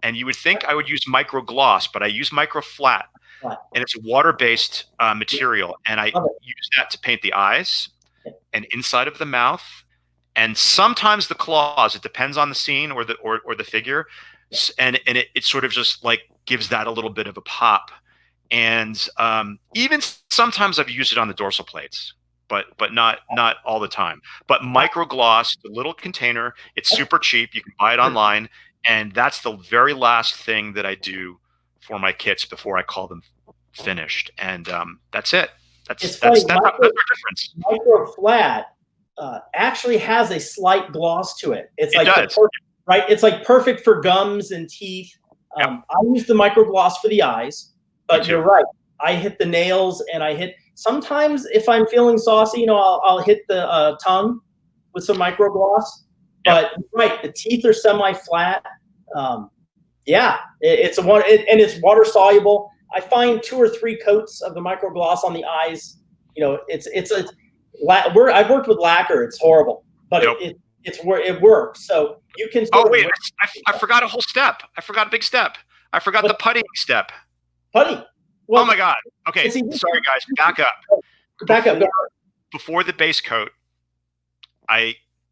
And you would think I would use Micro Gloss, but I use Micro Flat. And it's a water-based material. And I use that to paint the eyes and inside of the mouth, and sometimes the claws. It depends on the scene or the figure, and it sort of just like gives that a little bit of a pop. And even sometimes I've used it on the dorsal plates, but not all the time. But microgloss, the little container, it's super cheap. You can buy it online, and that's the very last thing that I do for my kits before I call them finished. And that's it. It's funny, That's our difference. Micro Flat actually has a slight gloss to it. It's It like does. right. It's like perfect for gums and teeth. Yep. I use the micro gloss for the eyes, but you're right. I hit the nails, and I hit sometimes if I'm feeling saucy, I'll hit the tongue with some micro gloss. But right, the teeth are semi-flat. Yeah, it's and it's water soluble. I find 2 or 3 coats of the micro gloss on the eyes. I've worked with lacquer. It's horrible, but it works. So you can. Oh wait, I forgot a whole step. I forgot a big step. I forgot the puttying step. Putty. Well, oh my God. Okay, sorry guys. Back up. Before the base coat,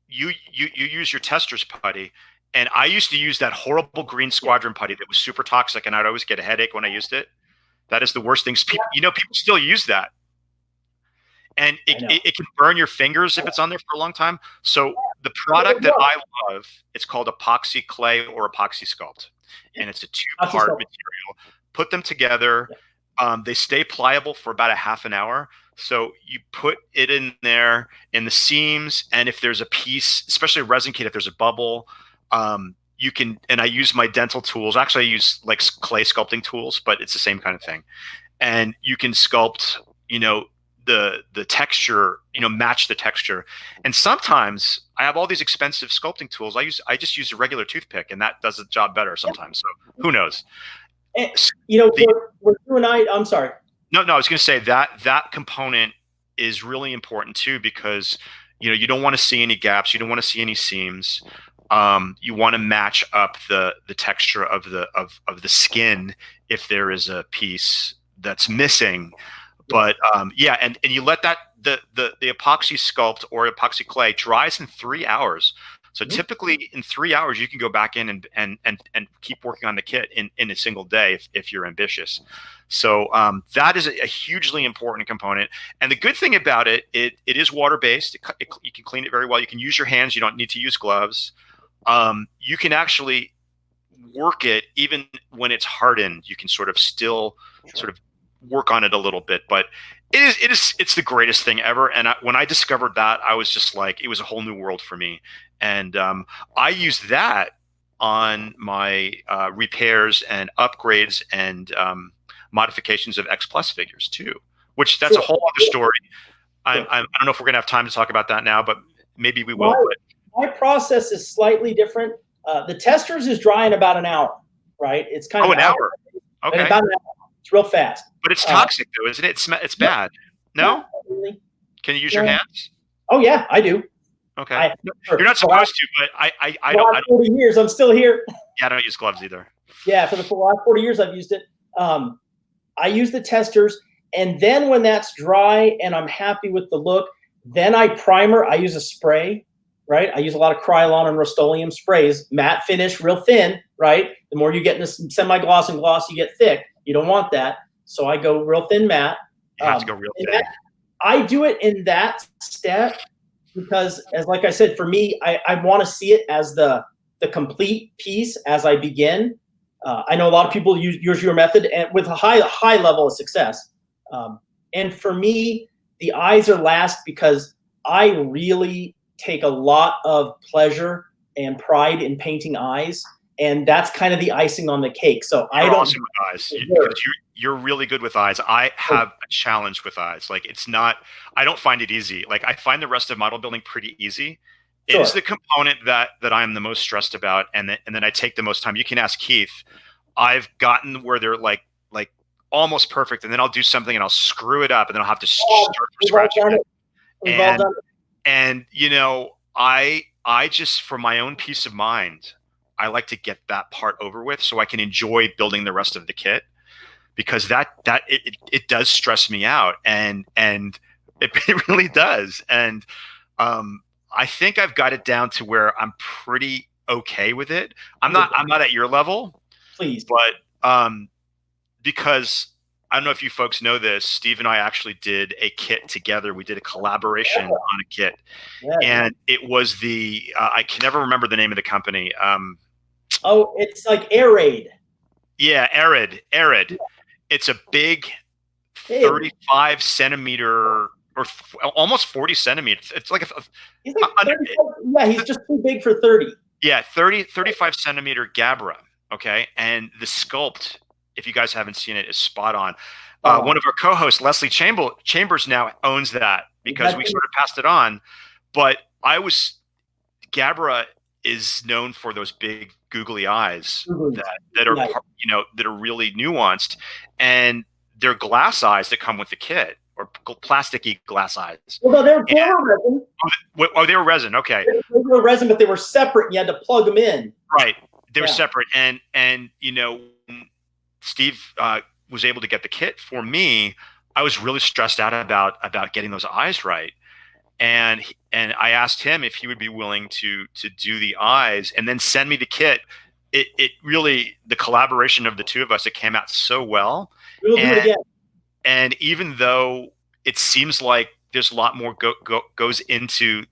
you use your tester's putty, and I used to use that horrible green squadron putty that was super toxic, and I'd always get a headache when I used it. That is the worst thing. People still use that, and it can burn your fingers if it's on there for a long time. So the product that I love, it's called epoxy clay or epoxy sculpt, and it's a 2-part material. Put them together. They stay pliable for about a half an hour. So you put it in there in the seams, and if there's a piece, especially a resin kit, if there's a bubble, you can. And I use my dental tools. Actually, I use like clay sculpting tools, but it's the same kind of thing. And you can sculpt, the texture, match the texture. And sometimes I have all these expensive sculpting tools. I just use a regular toothpick, and that does the job better sometimes. So who knows? And, we're doing. I'm sorry. No, I was going to say that component is really important too, because you don't want to see any gaps, you don't want to see any seams. You want to match up the texture of the skin if there is a piece that's missing. But and you let that the epoxy sculpt or epoxy clay dries in 3 hours. So typically in 3 hours, you can go back in and keep working on the kit in a single day if you're ambitious. So that is a hugely important component. And the good thing about it is water-based. You can clean it very well. You can use your hands. You don't need to use gloves. You can actually work it even when it's hardened. You can still work on it a little bit. But it's the greatest thing ever. And when I discovered that, I was just like, it was a whole new world for me. And I use that on my repairs and upgrades and modifications of X Plus figures too, which that's a whole other story. I don't know if we're gonna have time to talk about that now, but maybe we will. My process is slightly different. The testers is dry in about an hour, right? It's kind of an hour. Okay. About an hour. It's real fast. But it's toxic though, isn't it? It's bad. No? Really. Can you use your hands? Oh yeah, I do. Okay. You're not supposed to, but I don't. 40 years, I'm still here. Yeah, I don't use gloves either. Yeah, for the last 40 years, I've used it. I use the testers, and then when that's dry and I'm happy with the look, then I primer. I use a spray, right? I use a lot of Krylon and Rust-Oleum sprays, matte finish, real thin, right? The more you get in the semi-gloss and gloss, you get thick. You don't want that, so I go real thin matte. You have to go real thin. I do it in that step because, like I said, for me, I want to see it as the complete piece as I begin. I know a lot of people use your method and with a high level of success. And for me, the eyes are last because I really take a lot of pleasure and pride in painting eyes. And that's kind of the icing on the cake. So I don't. Awesome with eyes. You're really good with eyes. I have a challenge with eyes. Like I don't find it easy. Like I find the rest of model building pretty easy. It is the component that I am the most stressed about, and then I take the most time. You can ask Keith. I've gotten where they're like almost perfect, and then I'll do something and I'll screw it up, and then I'll have to start from scratch. And I just, for my own peace of mind, I like to get that part over with so I can enjoy building the rest of the kit, because that it does stress me out. And It really does. And I think I've got it down to where I'm pretty okay with it. I'm not at your level, Please. but because I don't know if you folks know this, Steve and I actually did a kit together. We did a collaboration on a kit, and it was the I can never remember the name of the company. Oh, it's like Air Raid. Yeah, Arid. Yeah. It's a big 35 centimeter or almost 40 centimeters. It's like he's like yeah, he's just too big for 30. Yeah, 35 centimeter Gabra. Okay. And the sculpt, if you guys haven't seen it, is spot on. One of our co-hosts, Leslie Chambers, now owns that because we sort of passed it on. But Gabra is known for those big googly eyes that are that are really nuanced, and they're glass eyes that come with the kit, or plasticky glass eyes. Well, no, they were resin. Oh, they were resin. Okay, they were resin, but they were separate. And you had to plug them in. Right, they were separate, and Steve was able to get the kit for me. I was really stressed out about getting those eyes right. And I asked him if he would be willing to do the eyes and then send me the kit. It really, the collaboration of the two of us, it came out so well. We'll do it again. And even though it seems like there's a lot more goes into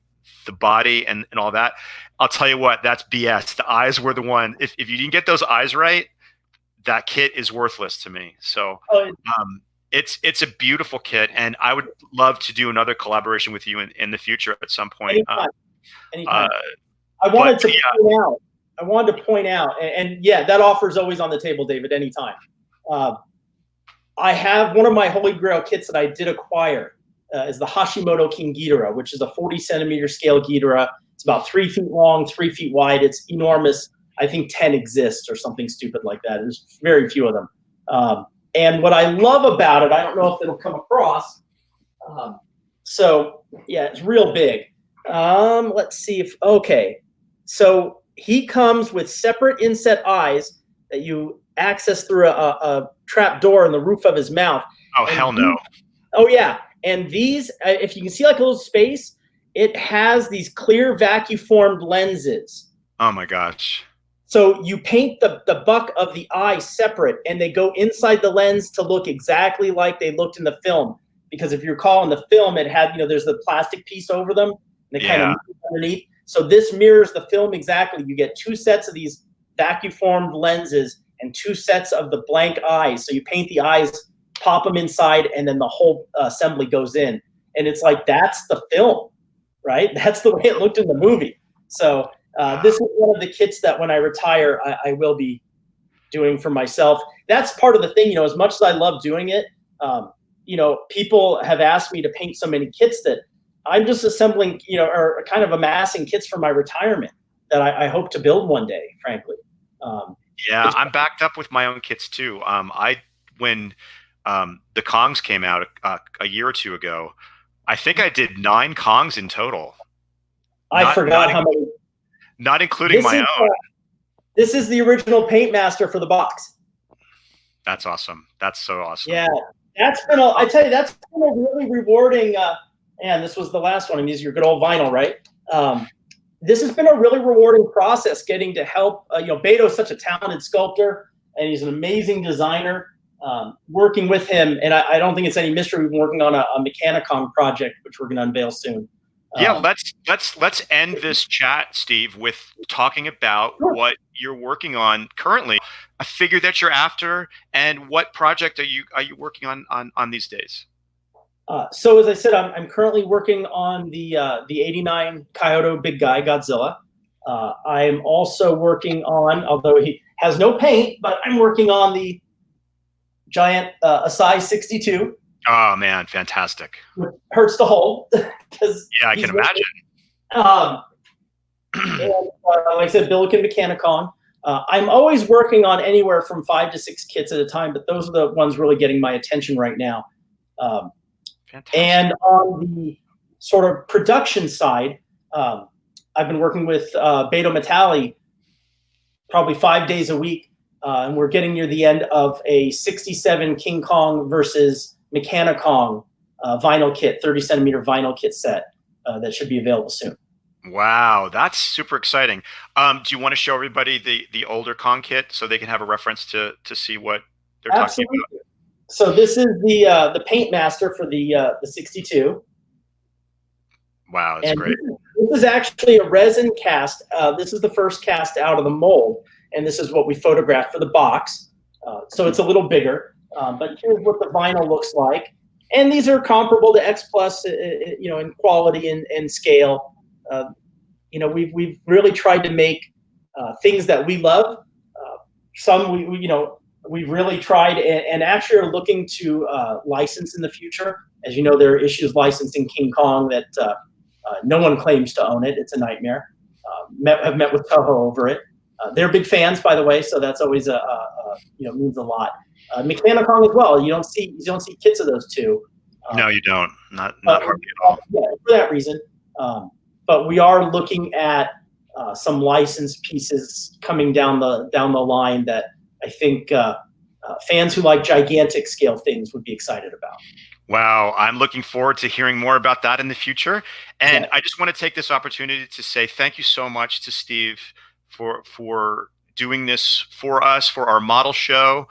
the body and all that, I'll tell you what, that's BS. The eyes were the one. If you didn't get those eyes right, that kit is worthless to me. So it's a beautiful kit, and I would love to do another collaboration with you in the future at some point. Anytime. I wanted to point out, and yeah, that offer is always on the table, David, anytime. I have one of my Holy Grail kits that I did acquire is the Hashimoto King Ghidorah, which is a 40 centimeter scale Ghidorah. It's about 3 feet long, 3 feet wide. It's enormous. I think 10 exist or something stupid like that. There's very few of them. And what I love about it, I don't know if it'll come across. So yeah, it's real big. Let's see if, okay. So he comes with separate inset eyes that you access through a trap door in the roof of his mouth. Oh, hell no. Oh yeah. And these, if you can see like a little space, it has these clear vacuum formed lenses. Oh my gosh. So you paint the buck of the eye separate, and they go inside the lens to look exactly like they looked in the film. Because if you recall in the film, it had, there's the plastic piece over them, and they kind of move underneath. So this mirrors the film exactly. You get 2 sets of these vacuum formed lenses and 2 sets of the blank eyes. So you paint the eyes, pop them inside, and then the whole assembly goes in. And it's like, that's the film, right? That's the way it looked in the movie. So this is one of the kits that when I retire, I will be doing for myself. That's part of the thing, as much as I love doing it, people have asked me to paint so many kits that I'm just assembling, or kind of amassing kits for my retirement that I hope to build one day, frankly. I'm backed up with my own kits too. When the Kongs came out a year or two ago, I think I did 9 Kongs in total. I forgot how many. Not including my own. This is the original paint master for the box. That's awesome. That's so awesome. Yeah, that's been I tell you, that's been a really rewarding. And this was the last one. I'm using your good old vinyl, right? This has been a really rewarding process getting to help. Beto is such a talented sculptor, and he's an amazing designer. Working with him, and I don't think it's any mystery. We've been working on a Mechanicon project, which we're going to unveil soon. Yeah, let's end this chat, Steve, with talking about what you're working on currently, a figure that you're after, and what project are you working on these days? So as I said, I'm currently working on the '89 Kyoto big guy Godzilla. I am also working on, although he has no paint, but I'm working on the giant Asai 62. Oh man, fantastic! Hurts to hold because I can imagine. And, like I said, Billiken Mechanicon. I'm always working on anywhere from 5 to 6 kits at a time, but those are the ones really getting my attention right now. And on the sort of production side, I've been working with Beto Metalli probably 5 days a week, and we're getting near the end of a '67 King Kong versus Mechanicon vinyl kit, 30 centimeter vinyl kit set that should be available soon. Wow, that's super exciting. Do you want to show everybody the older Kong kit so they can have a reference to see what they're talking Absolutely. about? So this is the paint master for the 62. Wow, that's And great. this is actually a resin cast. This is the first cast out of the mold, and this is what we photographed for the box. So it's a little bigger, but here's what the vinyl looks like. And these are comparable to X Plus, in quality and scale. We've really tried to make things that we love. Some we've really tried and actually are looking to license in the future. As you know, there are issues licensing King Kong that no one claims to own it. It's a nightmare. Have met with Toho over it. They're big fans, by the way, so that's always means a lot. Mechanicon as well. You don't see kits of those two. No, you don't. Not hardly at all. Yeah, for that reason. But we are looking at some licensed pieces coming down the line that I think fans who like gigantic scale things would be excited about. Wow, I'm looking forward to hearing more about that in the future. And Yeah. I just want to take this opportunity to say thank you so much to Steve for doing this for us for our model show.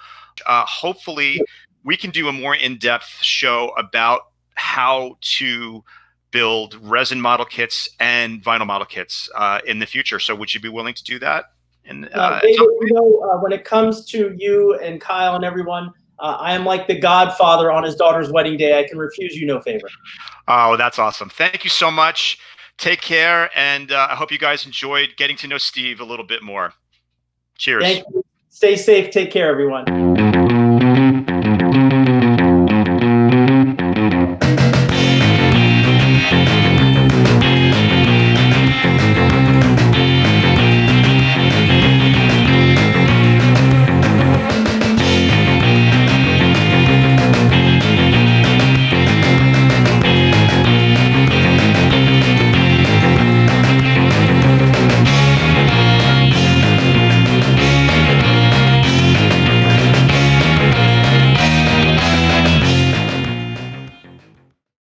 Hopefully, we can do a more in-depth show about how to build resin model kits and vinyl model kits in the future. So would you be willing to do that? David, when it comes to you and Kyle and everyone, I am like the godfather on his daughter's wedding day. I can refuse you no favor. Oh, that's awesome. Thank you so much. Take care. And I hope you guys enjoyed getting to know Steve a little bit more. Cheers. Thank you. Stay safe. Take care, everyone.